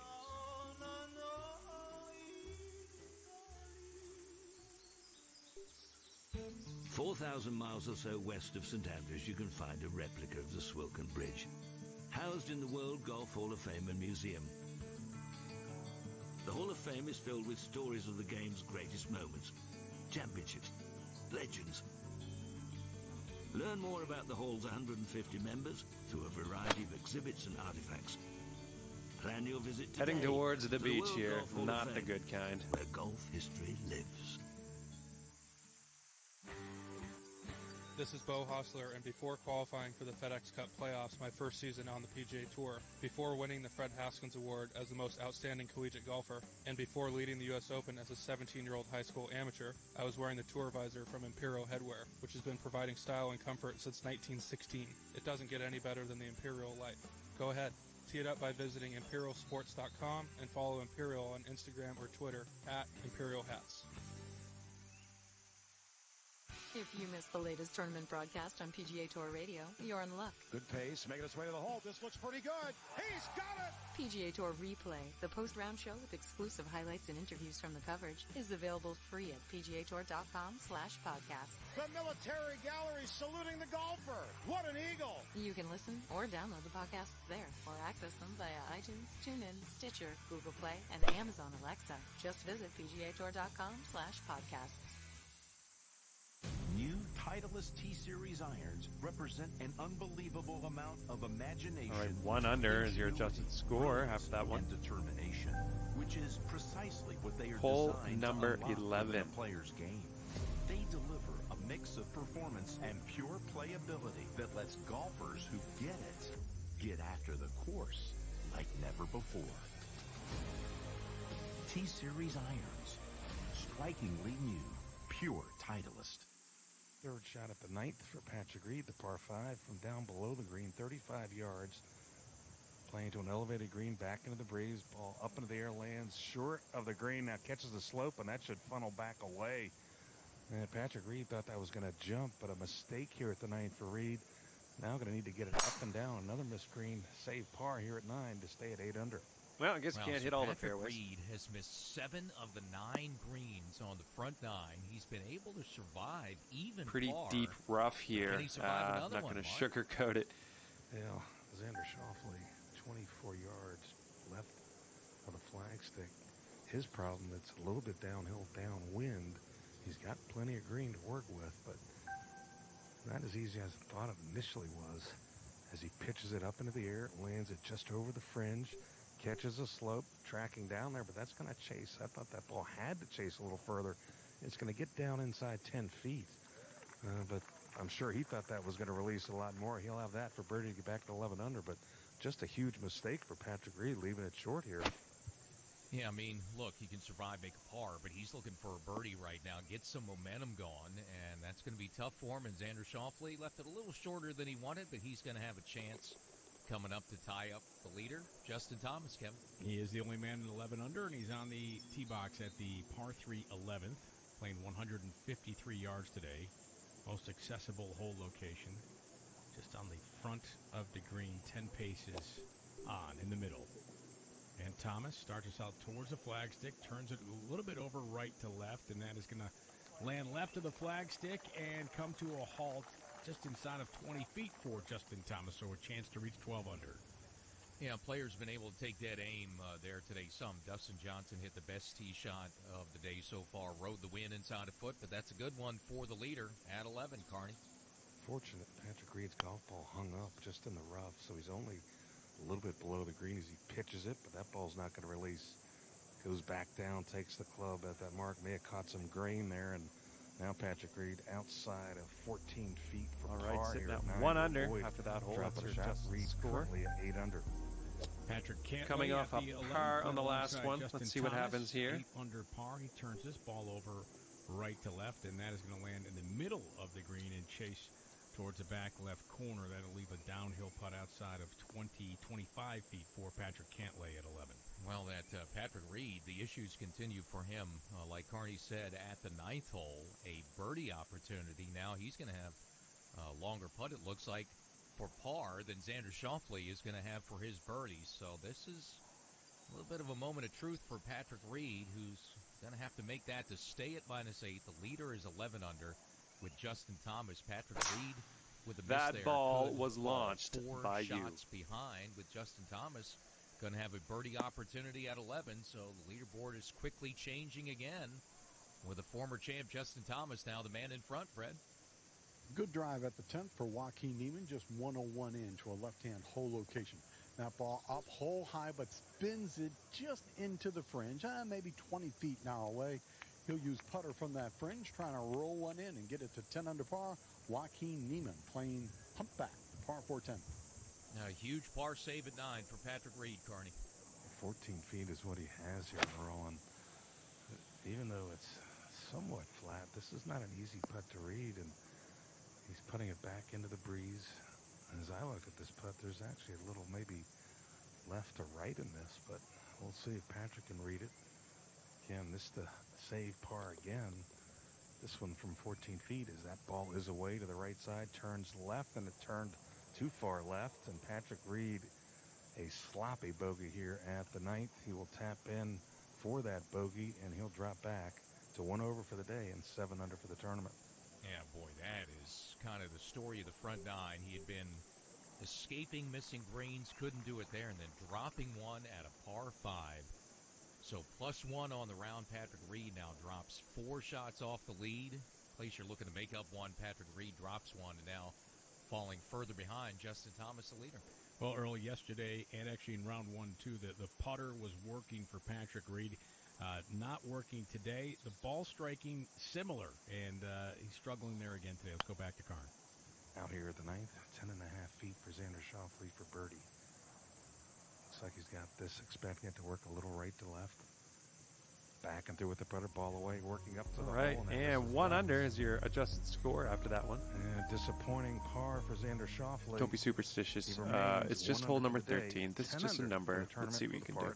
S18: 4,000 miles or so west of St Andrews, you can find a replica of the Swilcan Bridge, housed in the World Golf Hall of Fame and Museum. The Hall of Fame is filled with stories of the game's greatest moments, championships, legends. Learn more about the Hall's 150 members through a variety of exhibits and artifacts. Plan your visit today.
S2: Heading towards the beach
S18: World
S2: here,
S18: Golf Hall of
S2: not the
S18: Fame,
S2: good kind.
S18: where golf history lives.
S19: This is Bo Hostler, and before qualifying for the FedEx Cup playoffs my first season on the PGA Tour, before winning the Fred Haskins Award as the most outstanding collegiate golfer, and before leading the U.S. Open as a 17-year-old high school amateur, I was wearing the tour visor from Imperial Headwear, which has been providing style and comfort since 1916. It doesn't get any better than the Imperial Light. Go ahead, tee it up by visiting imperialsports.com and follow Imperial on Instagram or Twitter at Imperial Hats.
S11: If you missed the latest tournament broadcast on PGA Tour Radio, you're in luck.
S9: Good pace, making its way to the hole. This looks pretty good. He's got it!
S11: PGA Tour Replay, the post-round show with exclusive highlights and interviews from the coverage, is available free at pgatour.com/podcast.
S9: The military gallery saluting the golfer. What an eagle!
S11: You can listen or download the podcasts there, or access them via iTunes, TuneIn, Stitcher, Google Play, and Amazon Alexa. Just visit pgatour.com/podcasts.
S1: New Titleist T-Series irons represent an unbelievable amount of imagination.
S2: All right, 1 under is your adjusted score after that one.
S1: And determination, which is precisely what they are
S2: Hole
S1: designed
S2: number
S1: to unlock
S2: 11.
S1: within a player's game. They deliver a mix of performance and pure playability that lets golfers who get it get after the course like never before. T-Series irons, strikingly new, pure Titleist.
S9: Third shot at the ninth for Patrick Reed, the par 5 from down below the green, 35 yards. Playing to an elevated green, back into the breeze. Ball up into the air, lands short of the green. Now catches the slope, and that should funnel back away. And Patrick Reed thought that was going to jump, but a mistake here at the ninth for Reed. Now going to need to get it up and down. Another missed green, save par here at 9 to stay at 8 under.
S2: Well, I guess you can't hit all the fairways.
S5: Patrick Reed has missed 7 of the 9 greens on the front 9. He's been able to survive even
S2: Pretty
S5: par.
S2: deep rough here.
S5: Can he survive another
S2: not
S5: one,
S2: going to
S5: Mark?
S2: sugarcoat it.
S9: Yeah, Xander Schauffele, 24 yards left of the flagstick. His problem, it's a little bit downhill, downwind. He's got plenty of green to work with, but not as easy as I thought it initially was. As he pitches it up into the air, lands it just over the fringe, catches a slope, tracking down there, but that's going to chase. I thought that ball had to chase a little further. It's going to get down inside 10 feet. But I'm sure he thought that was going to release a lot more. He'll have that for birdie to get back to 11 under, but just a huge mistake for Patrick Reed, leaving it short here.
S5: Yeah, I mean, look, he can survive, make a par, but he's looking for a birdie right now, get some momentum going, and that's going to be tough for him. And Xander Schauffele left it a little shorter than he wanted, but he's going to have a chance coming up to tie up the leader, Justin Thomas, Kevin.
S10: He is the only man in 11 under, and he's on the tee box at the par 3 11th, playing 153 yards today. Most accessible hole location, just on the front of the green, 10 paces on in the middle. And Thomas starts us out towards the flagstick, turns it a little bit over right to left, and that is going to land left of the flagstick and come to a halt just inside of 20 feet for Justin Thomas, so a chance to reach 12 under.
S5: Yeah, players have been able to take that aim there today. Dustin Johnson hit the best tee shot of the day so far, rode the wind inside a foot, but that's a good one for the leader at 11, Carney.
S9: Fortunate Patrick Reed's golf ball hung up just in the rough, so he's only a little bit below the green as he pitches it, but that ball's not going to release. Goes back down, takes the club at that mark. May have caught some grain there, and now Patrick Reed outside of 14 feet for
S2: All
S9: par
S2: right, sitting
S9: here
S2: at
S9: 9
S2: 1
S9: to
S2: under
S9: avoid
S2: after that hole.
S9: dropping
S2: That's
S9: a
S2: your
S9: shot.
S2: adjusted
S9: Reed
S2: score.
S9: currently at 8 under.
S10: Patrick Cantlay
S2: Coming off
S10: at
S2: a
S10: the 11th,
S2: par on the last
S10: alongside
S2: one.
S10: Justin
S2: Let's see what
S10: Thomas,
S2: happens here.
S10: 8 under par. He turns this ball over right to left, and that is going to land in the middle of the green and chase towards the back left corner. That'll leave a downhill putt outside of 25 feet for Patrick Cantlay at 11.
S5: Well, that Patrick Reed, the issues continue for him. Like Carney said, at the 9th hole, a birdie opportunity. Now he's going to have a longer putt, it looks like, for par than Xander Schauffele is going to have for his birdies. So this is a little bit of a moment of truth for Patrick Reed, who's going to have to make that to stay at -8. The leader is 11 under with Justin Thomas. Patrick Reed with a miss
S2: That
S5: there.
S2: ball
S5: could
S2: was
S5: fall
S2: launched
S5: 4
S2: by you.
S5: shots behind with Justin Thomas. Going to have a birdie opportunity at 11, so the leaderboard is quickly changing again with a former champ, Justin Thomas, now the man in front, Fred.
S6: Good drive at the 10th for Joaquin Niemann, just 101 in to a left-hand hole location. That ball up hole high, but spins it just into the fringe, maybe 20 feet now away. He'll use putter from that fringe, trying to roll one in and get it to 10 under par. Joaquin Niemann playing humpback, par 410.
S5: Now, a huge par save at 9 for Patrick Reed, Carney.
S9: 14 feet is what he has here, Earl, and even though it's somewhat flat, this is not an easy putt to read, and he's putting it back into the breeze. And as I look at this putt, there's actually a little maybe left to right in this, but we'll see if Patrick can read it. Again, this the save par again. This one from 14 feet as that ball is away to the right side, turns left, and it turned too far left, and Patrick Reed, a sloppy bogey here at the 9th. He will tap in for that bogey, and he'll drop back to 1 over for the day and 7 under for the tournament.
S5: Yeah, boy, that is kind of the story of the front 9. He had been escaping missing greens, couldn't do it there, and then dropping one at a par 5. So +1 on the round. Patrick Reed now drops 4 shots off the lead. Place you're looking to make up one. Patrick Reed drops one, and now falling further behind Justin Thomas, the leader.
S10: Well, early yesterday, and actually in round 1, too, the putter was working for Patrick Reed. Not working today. The ball striking similar, and he's struggling there again today. Let's go back to Karn.
S9: Out here at the 9th, 10.5 feet for Xander Schauffele for birdie. Looks like he's got this, expecting it to work a little right to left. Back and through with the putter, ball away, working up to the
S2: Right,
S9: hole.
S2: and 1 under is your adjusted score after that one.
S9: And disappointing par for Xander Schauffele.
S2: Don't be superstitious. It's just hole number 13. This is just a number. Let's see what you can do.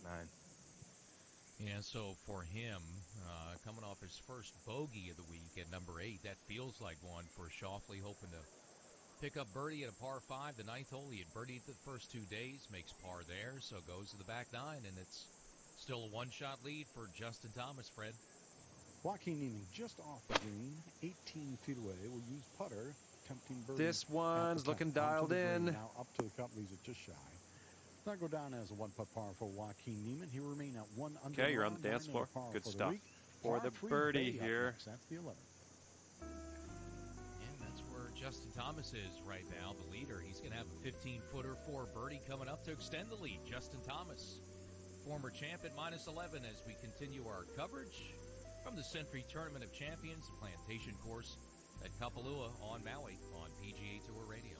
S5: Yeah, so for him, coming off his first bogey of the week at number 8, that feels like one for Schauffele, hoping to pick up birdie at a par 5. The 9th hole, he had birdied the first 2 days, makes par there, so goes to the back 9, and it's still a 1-shot lead for Justin Thomas, Fred.
S6: Joaquin Niemann just off the green, 18 feet away. Will use putter, tempting birdie.
S2: This one's looking dialed in.
S6: Now up to the cup, leaves it just shy. Now go down as a 1-putt par for Joaquin Niemann. He will remain at 1 under.
S2: Okay, you're on the dance floor. Good stuff. For the birdie here.
S6: That's the 11.
S5: And that's where Justin Thomas is right now, the leader. He's going to have a 15-footer for birdie coming up to extend the lead. Justin Thomas, former champ at -11, as we continue our coverage from the Century Tournament of Champions, the Plantation Course at Kapalua on Maui on PGA Tour Radio.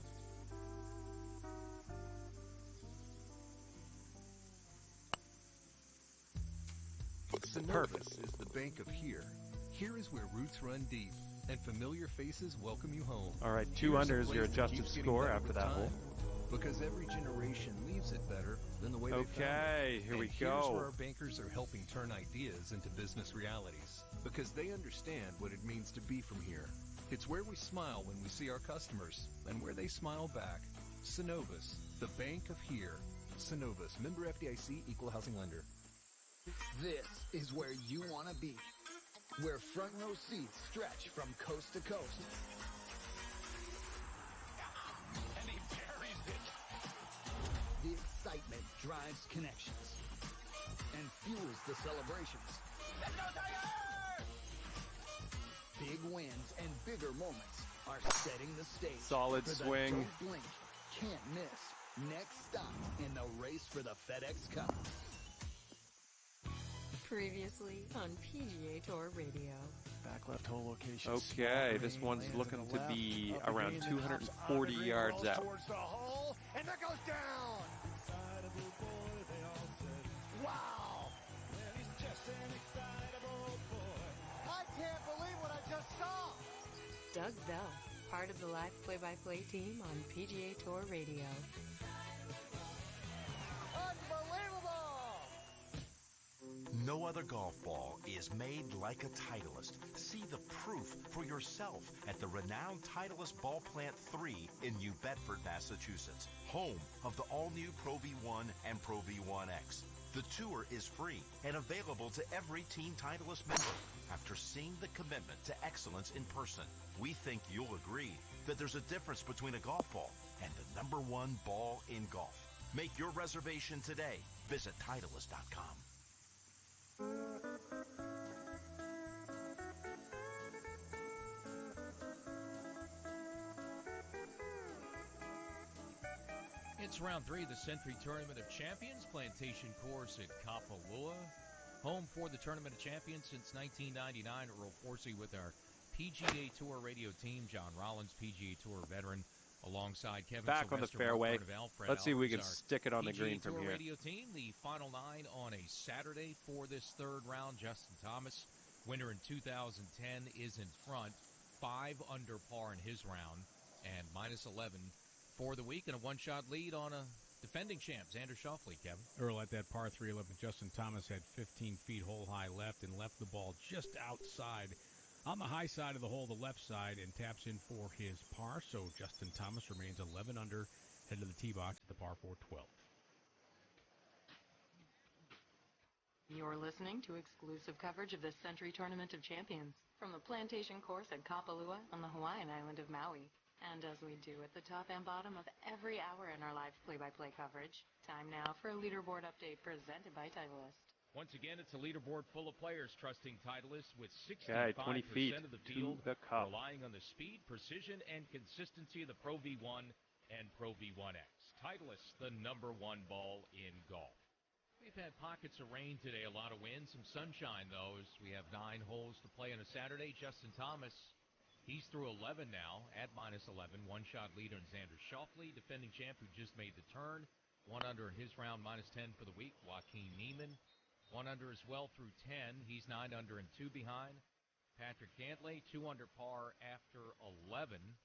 S20: Synovus is the bank of here. Here is where roots run deep and familiar faces welcome you home.
S2: All right, 2 under is your adjusted score after that hole.
S20: Because every generation leaves it better than the way they found it.
S2: Okay, here we
S20: Here's
S2: go.
S20: where our bankers are helping turn ideas into business realities. Because they understand what it means to be from here. It's where we smile when we see our customers and where they smile back. Synovus, the bank of here. Synovus, member FDIC, equal housing lender.
S21: This is where you want to be, where front row seats stretch from coast to coast. And he buries it. The excitement drives connections and fuels the celebrations. Let's go Tigers! Big wins and bigger moments are setting the stage.
S2: Solid
S21: for the
S2: swing.
S21: Don't blink, can't miss. Next stop in the race for the FedEx Cup.
S11: Previously on PGA Tour Radio.
S7: Back left hole location.
S2: Okay, this one's looking to be around 240 yards out.
S21: Towards the hole, and that goes down. Wow. I can't believe what I just saw.
S11: Doug Bell, part of the live play-by-play team on PGA Tour Radio.
S1: No other golf ball is made like a Titleist. See the proof for yourself at the renowned Titleist Ball Plant 3 in New Bedford, Massachusetts, home of the all-new Pro V1 and Pro V1X. The tour is free and available to every Team Titleist member. After seeing the commitment to excellence in person, we think you'll agree that there's a difference between a golf ball and the #1 ball in golf. Make your reservation today. Visit Titleist.com.
S5: It's round 3 of the Century Tournament of Champions, Plantation Course at Kapalua. Home for the Tournament of Champions since 1999. Earl Forsey with our PGA Tour radio team. John Rollins, PGA Tour veteran, alongside Kevin
S2: Back on the
S5: Sylvester,
S2: fairway.
S5: Mark Alfred
S2: Let's see if we can
S5: Alvarez, our
S2: stick it on the green from
S5: PGA Tour
S2: here.
S5: radio team. The final 9 on a Saturday for this third round. Justin Thomas, winner in 2010, is in front. 5 under par in his round and -11 for the week, and a one-shot lead on a defending champ, Xander Schauffele, Kevin.
S10: Earl at that par 3 11, Justin Thomas had 15 feet hole high left and left the ball just outside on the high side of the hole, the left side, and taps in for his par. So Justin Thomas remains 11 under, head to the tee box at the par 4 12.
S11: You're listening to exclusive coverage of the Century Tournament of Champions from the Plantation Course at Kapalua on the Hawaiian island of Maui. And as we do at the top and bottom of every hour in our live play-by-play coverage, time now for a leaderboard update presented by Titleist.
S5: Once again, it's a leaderboard full of players trusting Titleist with
S2: 20
S5: 65%
S2: feet
S5: of the
S2: to
S5: field
S2: the cup.
S5: relying on the speed, precision, and consistency of the Pro V1 and Pro V1X. Titleist, the #1 ball in golf. We've had pockets of rain today, a lot of wind, some sunshine, though, as we have 9 holes to play on a Saturday. Justin Thomas, he's through 11 now at -11. One-shot leader in Xander Schauffele, defending champ who just made the turn. 1 under in his round, -10 for the week. Joaquin Niemann, 1 under as well through 10. He's 9 under and 2 behind. Patrick Cantlay, 2 under par after 11.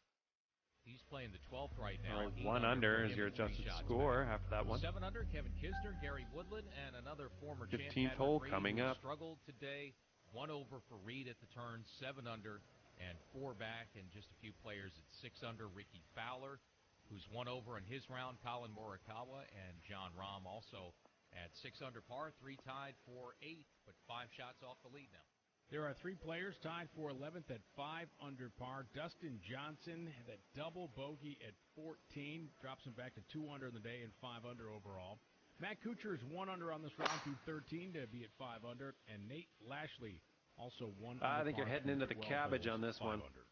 S5: He's playing the 12th right now.
S2: All right, 1 under is your adjusted score after that one.
S5: 7 under, Kevin Kisner, Gary Woodland, and another former champ,
S2: 15th
S5: Patrick
S2: hole
S5: Reed,
S2: coming
S5: who
S2: up.
S5: struggled today. 1 over for Reed at the turn, 7 under and 4 back, and just a few players at 6 under. Ricky Fowler, who's 1 over in his round. Colin Morikawa and John Rahm also at 6 under par, 3 tied for 8th, but 5 shots off the lead now.
S10: There are 3 players tied for 11th at 5 under par. Dustin Johnson had that double bogey at 14, drops him back to 2 under in the day and 5 under overall. Matt Kuchar is 1 under on this round through 13 to be at 5 under, and Nate Lashley also 1 under.
S2: I think you're heading into the
S10: 12
S2: cabbage
S10: holes,
S2: on this
S10: 5
S2: one.
S10: under.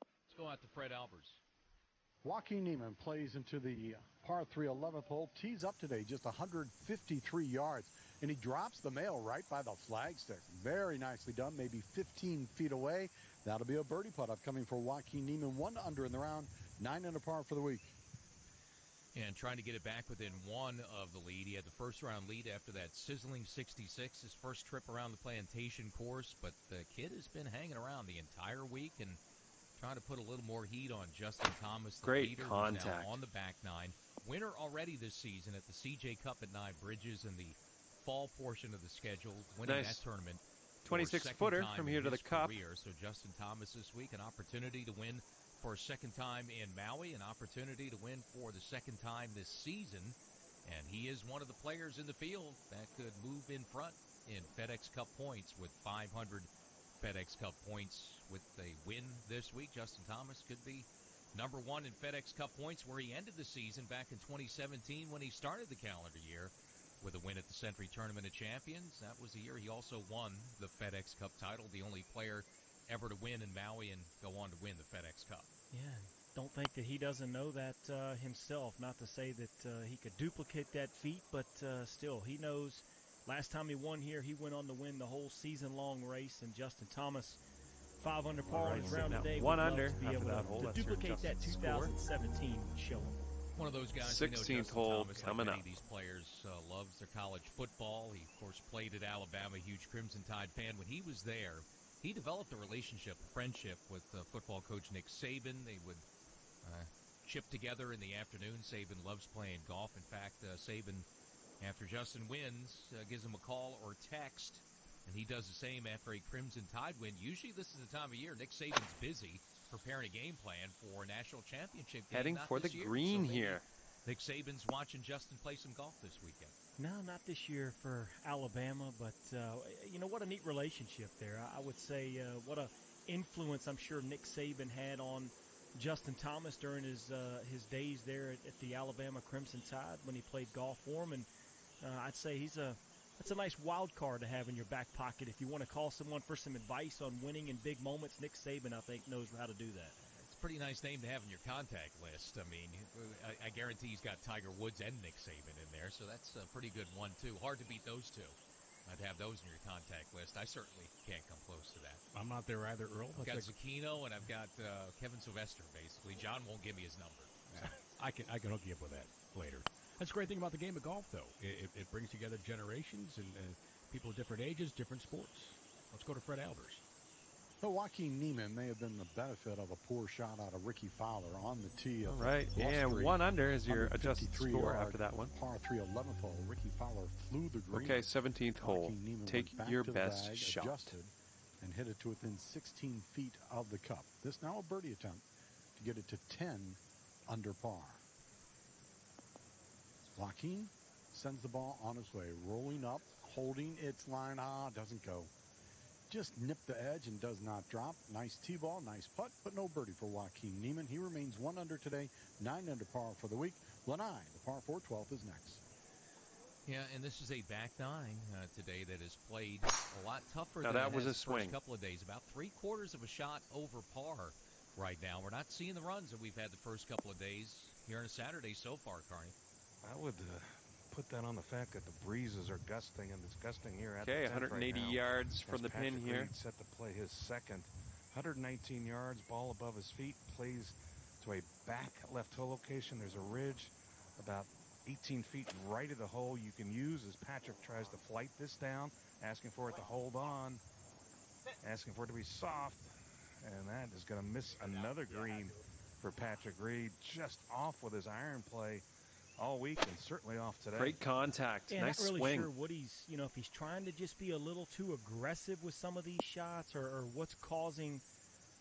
S5: Let's go out to Fred Albers.
S6: Joaquin Niemann plays into the par 3 11th hole, tees up today just 153 yards, and he drops the mail right by the flagstick. Very nicely done, maybe 15 feet away. That'll be a birdie putt upcoming for Joaquin Niemann. 1 under in the round, 9 under par for the week.
S5: And trying to get it back within 1 of the lead. He had the first round lead after that sizzling 66, his first trip around the Plantation Course, but the kid has been hanging around the entire week and trying to put a little more heat on Justin Thomas, the
S2: Great
S5: leader,
S2: contact.
S5: who's now on the back 9. Winner already this season at the CJ Cup at 9 Bridges in the fall portion of the schedule, winning
S2: Nice.
S5: that tournament.
S2: 26-footer from here to the cup.
S5: Career. So Justin Thomas this week, an opportunity to win for a second time in Maui, an opportunity to win for the second time this season. And he is one of the players in the field that could move in front in FedEx Cup points with 500 FedEx Cup points. With a win this week, Justin Thomas could be #1 in FedEx Cup points, where he ended the season back in 2017 when he started the calendar year with a win at the Century Tournament of Champions. That was the year he also won the FedEx Cup title, the only player ever to win in Maui and go on to win the FedEx Cup.
S7: Yeah, don't think that he doesn't know that himself. Not to say that he could duplicate that feat, but still, he knows Last time he won here, he went on to win the whole season-long race, and Justin Thomas, 5 under par on his round today.
S2: One
S7: would love
S2: under
S7: to be
S2: after
S7: able
S2: that hole.
S7: to
S2: That's your
S7: duplicate that
S2: Justin
S7: 2017 showing.
S5: One of those guys,
S2: 16th hole
S5: Thomas,
S2: coming
S5: like many
S2: up.
S5: of these players, loves their college football. He, of course, played at Alabama, huge Crimson Tide fan. When he was there, he developed a relationship, a friendship with football coach Nick Saban. They would chip together in the afternoon. Saban loves playing golf. In fact, Saban, after Justin wins, gives him a call or text, and he does the same after a Crimson Tide win. Usually this is the time of year Nick Saban's busy preparing a game plan for a national championship game.
S2: Heading for the green here.
S5: Nick Saban's watching Justin play some golf this weekend.
S7: No, not this year for Alabama, but what a neat relationship there. I would say what a influence I'm sure Nick Saban had on Justin Thomas during his days there at the Alabama Crimson Tide when he played golf for him, and I'd say that's a nice wild card to have in your back pocket if you want to call someone for some advice on winning in big moments. Nick Saban, I think, knows how to do that.
S5: It's a pretty nice name to have in your contact list. I mean, I guarantee he's got Tiger Woods and Nick Saban in there, so that's a pretty good one, too. Hard to beat those two. I'd have those in your contact list. I certainly can't come close to that.
S10: I'm not there either, Earl.
S5: I've got Zucchino and I've got Kevin Sylvester, basically. John won't give me his number. So.
S10: I can hook you up with that later. That's the great thing about the game of golf, though. It brings together generations and people of different ages, different sports. Let's go to Fred Albers.
S6: So Joaquin Niemann may have been the benefit of a poor shot out of Ricky Fowler on the tee.
S2: All right, and 1 under is your adjusted score after that one.
S6: Par 3 11th hole. Ricky Fowler flew the green.
S2: Okay, 17th hole. Take your best
S6: bag,
S2: shot.
S6: Adjusted, and hit it to within 16 feet of the cup. This now a birdie attempt to get it to 10 under par. Joaquin sends the ball on its way, rolling up, holding its line. Doesn't go. Just nipped the edge and does not drop. Nice tee ball, nice putt, but no birdie for Joaquin Niemann. He remains 1 under today, 9 under par for the week. Lanai, the par 4 12th is next.
S5: Yeah, and this is a back nine today that is played a lot tougher
S2: now
S5: than
S2: that
S5: it
S2: was
S5: has
S2: a
S5: the
S2: swing.
S5: first couple of days. About 3/4 of a shot over par right now. We're not seeing the runs that we've had the first couple of days here on a Saturday so far, Carney.
S9: I would put that on the fact that the breezes are gusting, and it's gusting here at the 10th
S2: 180
S9: right now,
S2: yards from the
S9: Patrick
S2: pin here.
S9: Reed set to play his second. 119 yards, ball above his feet, plays to a back left hole location. There's a ridge about 18 feet right of the hole you can use as Patrick tries to flight this down, asking for it to hold on, asking for it to be soft, and that is going to miss another green for Patrick Reed. Just off with his iron play all week and certainly off today.
S2: Great contact.
S7: Yeah,
S2: nice
S7: not really
S2: swing.
S7: sure what he's, if he's trying to just be a little too aggressive with some of these shots or what's causing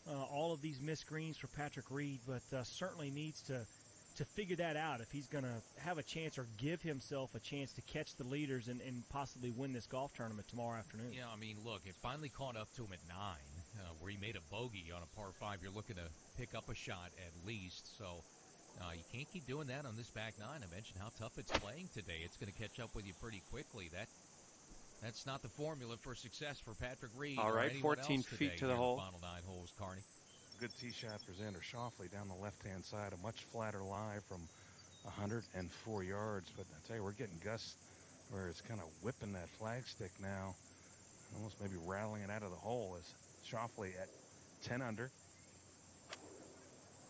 S7: all of these missed greens for Patrick Reed, but certainly needs to figure that out if he's going to have a chance or give himself a chance to catch the leaders and possibly win this golf tournament tomorrow afternoon.
S5: Yeah, I mean, look, it finally caught up to him at 9, where he made a bogey on a par 5. You're looking to pick up a shot at least, so you can't keep doing that on this back 9. I mentioned how tough it's playing today. It's going to catch up with you pretty quickly. That's not the formula for success for Patrick Reed.
S2: All right, 14
S5: feet
S2: feet to the hole.
S5: Final 9 holes, Carney.
S9: Good tee shot for Xander Schauffele down the left-hand side. A much flatter lie from 104 yards. But I tell you, we're getting gusts where it's kind of whipping that flagstick now. Almost maybe rattling it out of the hole as Schauffele at 10 under.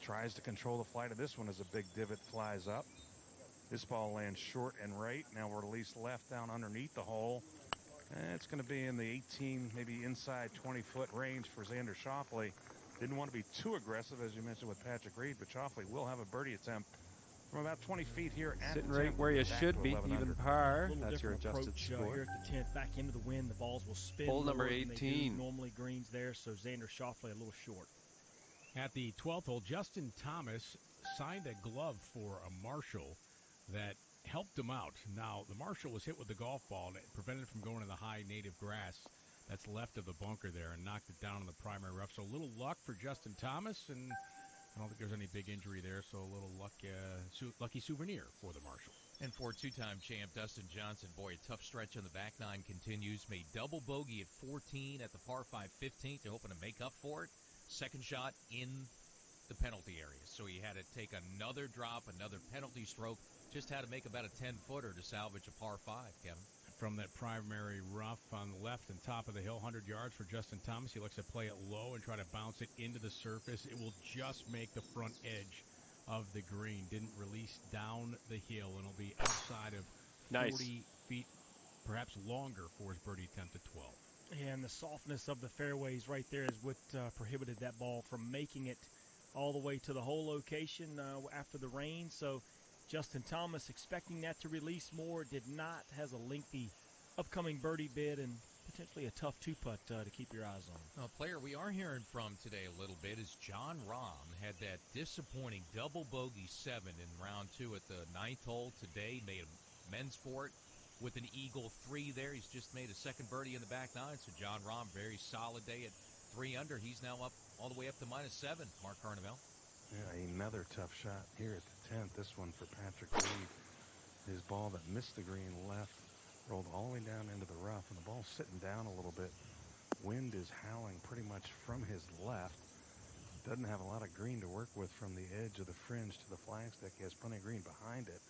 S9: Tries to control the flight of this one as a big divot flies up. This ball lands short and right. Now we're released left down underneath the hole. And it's going to be in the 18, maybe inside 20-foot range for Xander Schauffele. Didn't want to be too aggressive, as you mentioned, with Patrick Reed, but Schauffele will have a birdie attempt from about 20 feet here at
S2: Sitting
S9: the 10th,
S2: right where you should be, even
S9: under.
S2: par.
S7: A
S2: That's your
S7: different
S2: adjusted
S7: approach,
S2: score.
S7: here at the 10th, back into the wind, the balls will spin.
S2: Hole number
S7: more than they do
S2: 18.
S7: normally greens there, so Xander Schauffele a little short.
S10: At the 12th hole, Justin Thomas signed a glove for a Marshall that helped him out. Now, the Marshall was hit with the golf ball, and it prevented it from going to the high native grass that's left of the bunker there and knocked it down in the primary rough. So a little luck for Justin Thomas, and I don't think there's any big injury there, so a little lucky souvenir for the Marshall.
S5: And for two-time champ Dustin Johnson, boy, a tough stretch on the back 9 continues. Made double bogey at 14 at the par 5 15th. They're hoping to make up for it. Second shot in the penalty area. So he had to take another drop, another penalty stroke. Just had to make about a 10-footer to salvage a par 5, Kevin.
S10: from that primary rough on the left and top of the hill. 100 yards for Justin Thomas. He looks to play it low and try to bounce it into the surface. It will just make the front edge of the green. Didn't release down the hill, and it'll be outside of 40 feet, perhaps longer for his birdie attempt at 12.
S7: And the softness of the fairways right there is what prohibited that ball from making it all the way to the hole location after the rain. So Justin Thomas, expecting that to release more, did not. Has a lengthy upcoming birdie bid and potentially a tough two-putt to keep your eyes on.
S5: A player we are hearing from today a little bit is John Rahm. Had that disappointing double bogey 7 in round 2 at the 9th hole today. Made amends for it with an eagle 3 there. He's just made a second birdie in the back 9. So John Rahm, very solid day at 3 under. He's now up all the way up to -7. Mark Carnevale.
S4: Yeah, another tough shot here at the 10th. This one for Patrick Reed. His ball that missed the green left rolled all the way down into the rough, and the ball's sitting down a little bit. Wind is howling pretty much from his left. Doesn't have a lot of green to work with from the edge of the fringe to the flagstick. He has plenty of green behind it.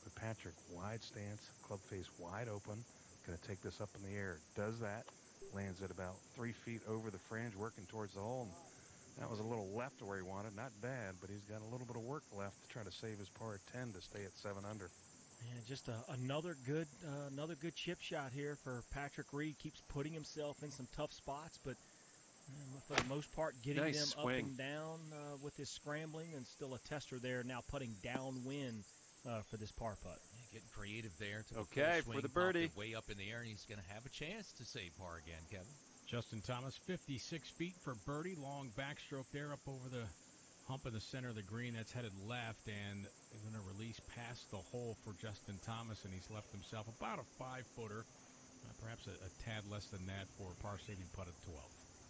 S4: But Patrick, wide stance, club face wide open, going to take this up in the air. Does that, lands it about 3 feet over the fringe, working towards the hole. And that was a little left to where he wanted. Not bad, but he's got a little bit of work left to try to save his par 10 to stay at 7 under.
S7: Yeah, just another good chip shot here for Patrick Reed. Keeps putting himself in some tough spots, but for the most part, getting them up and down with his scrambling, and still a tester there now putting downwind for this par putt.
S5: Yeah, getting creative there.
S2: Okay, for the birdie.
S5: Way up in the air, and he's going to have a chance to save par again, Kevin.
S10: Justin Thomas, 56 feet for birdie. Long backstroke there up over the hump in the center of the green. That's headed left, and they're going to release past the hole for Justin Thomas, and he's left himself about a 5-footer, perhaps a tad less than that for a par-saving putt at 12.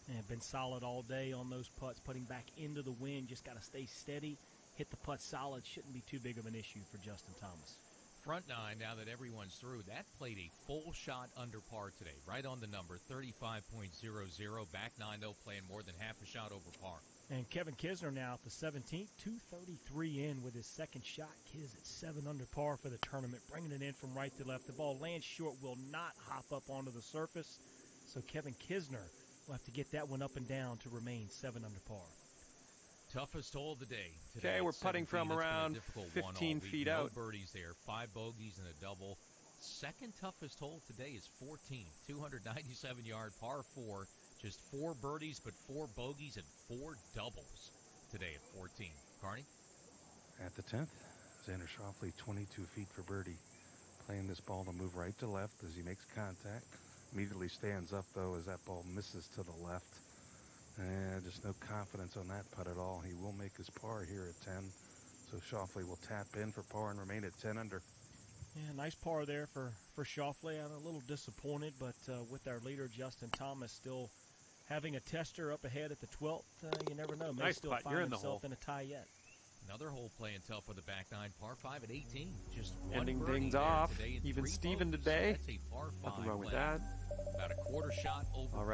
S7: And been solid all day on those putts, putting back into the wind. Just got to stay steady, hit the putt solid. Shouldn't be too big of an issue for Justin Thomas.
S5: Front 9, now that everyone's through, that played a full shot under par today, right on the number, 35.00. Back 9, though, playing more than half a shot over par.
S7: And Kevin Kisner now at the 17th, 233 in with his second shot. Kiz at 7 under par for the tournament, bringing it in from right to left. The ball lands short, will not hop up onto the surface. So Kevin Kisner will have to get that one up and down to remain 7 under par.
S5: Toughest hole of the day today.
S2: Okay, we're putting from around 15 feet out.
S5: No birdies there, 5 bogeys and a double. Second toughest hole today is 14, 297-yard par 4. Just 4 birdies, but 4 bogeys and 4 doubles today at 14. Carney?
S4: At the 10th, Xander Schauffele, 22 feet for birdie. Playing this ball to move right to left as he makes contact. Immediately stands up, though, as that ball misses to the left. Just no confidence on that putt at all. He will make his par here at 10. So Schauffele will tap in for par and remain at 10 under.
S7: Yeah, nice par there for Schauffele. I'm a little disappointed, but with our leader, Justin Thomas, still having a tester up ahead at the 12th, you never know. May still find himself in a tie yet.
S5: Another hole playing tough for the back 9, par 5 at 18. Just
S2: ending
S5: one
S2: things off.
S5: Today
S2: Even Steven today.
S5: That's a par 5.
S2: Nothing wrong with that.
S5: About a quarter shot over.
S2: All right.